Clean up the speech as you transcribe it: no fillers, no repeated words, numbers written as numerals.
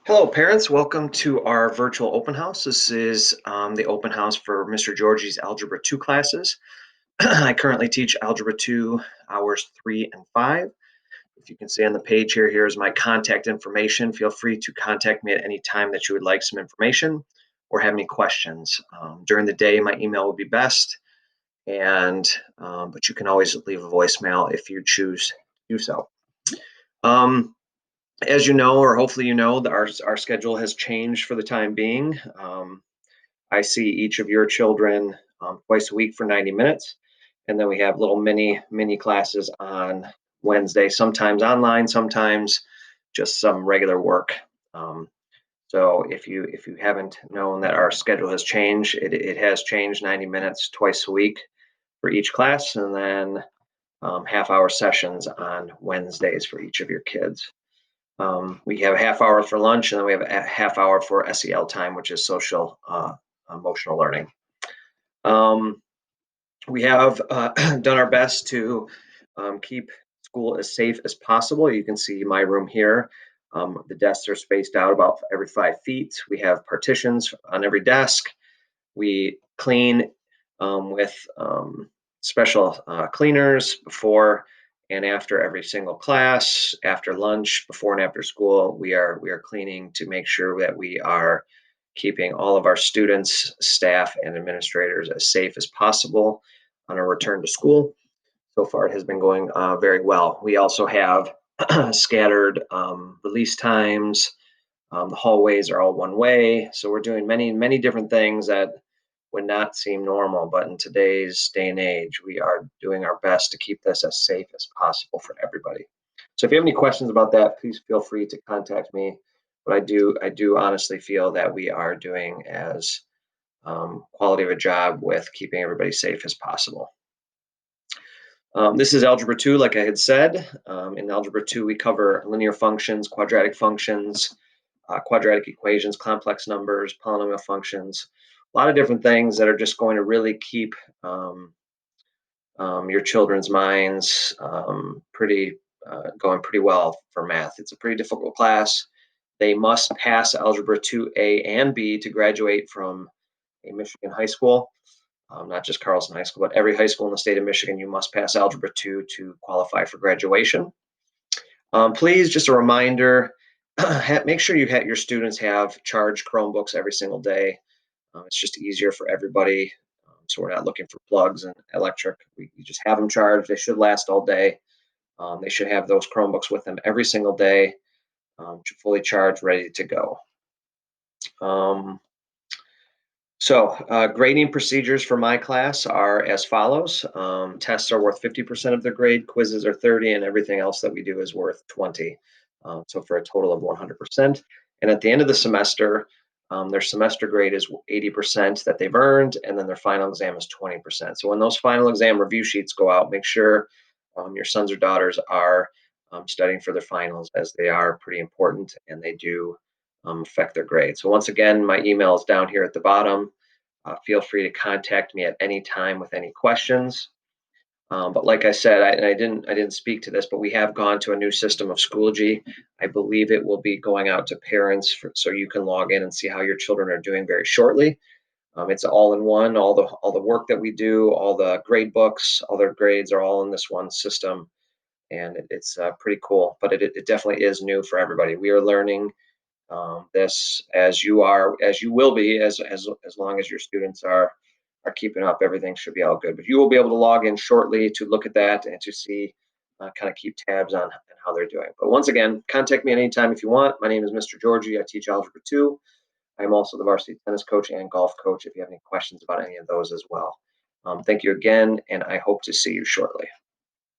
Hello, parents. Welcome to our virtual open house. This is the open house for Mr. Giorgi's Algebra 2 classes. I currently teach Algebra 2 hours 3 and 5. If you can see on the page here, here's my contact information. Feel free to contact me at any time that you would like some information or have any questions. During the day, my email would be best, and but you can always leave a voicemail if you choose to do so. Um, as you know, or hopefully you know, our schedule has changed for the time being. I see each of your children twice a week for 90 minutes, and then we have little mini classes on Wednesday, sometimes online, sometimes just some regular work. Um, so if you haven't known that our schedule has changed, it has changed 90 minutes twice a week for each class, and then half-hour sessions on Wednesdays for each of your kids. We have a half hour for lunch, and then we have a half hour for SEL time, which is social emotional learning. Um, we have done our best to keep school as safe as possible. You can see my room here. The desks are spaced out about every 5 feet. We have partitions on every desk. We clean with special cleaners before and after every single class, after lunch, before and after school. We are cleaning to make sure that we are keeping all of our students, staff, and administrators as safe as possible on our return to school. So far, it has been going very well. We also have scattered release times. The hallways are all one way, so we're doing many different things that would not seem normal. But in today's day and age, we are doing our best to keep this as safe as possible for everybody. So if you have any questions about that, please feel free to contact me. But I do honestly feel that we are doing as quality of a job with keeping everybody safe as possible. This is Algebra 2, like I had said. In Algebra 2, we cover linear functions, quadratic functions, quadratic equations, complex numbers, polynomial functions, a lot of different things that are just going to really keep your children's minds pretty going pretty well for math. It's a pretty difficult class. They must pass Algebra 2A and B to graduate from a Michigan high school. Not just Carlson High School, but every high school in the state of Michigan, you must pass Algebra 2 to qualify for graduation. Please, just a reminder, make sure your students have charged Chromebooks every single day. It's just easier for everybody. So we're not looking for plugs and electric. You just have them charged. They should last all day. They should have those Chromebooks with them every single day, fully charged, ready to go. Grading procedures for my class are as follows. Tests are worth 50% of their grade, quizzes are 30, and everything else that we do is worth 20. So for a total of 100%. And at the end of the semester, their semester grade is 80% that they've earned, and then their final exam is 20%. So when those final exam review sheets go out, make sure your sons or daughters are studying for their finals, as they are pretty important and they do affect their grade. So once again, my email is down here at the bottom. Feel free to contact me at any time with any questions. But like I said, I didn't speak to this, but we have gone to a new system of Schoology. I believe it will be going out to parents so you can log in and see how your children are doing very shortly. It's all in one. All the work that we do, all the grade books, all their grades are all in this one system, and it's pretty cool. But it definitely is new for everybody. We are learning this as you will be, as long as your students are keeping up. Everything should be all good. But you will be able to log in shortly to look at that and to see, kind of keep tabs on how they're doing. But once again, contact me anytime if you want. My name is Mr. Giorgi. I teach Algebra 2. I'm also the varsity tennis coach and golf coach if you have any questions about any of those as well. Thank you again, and I hope to see you shortly.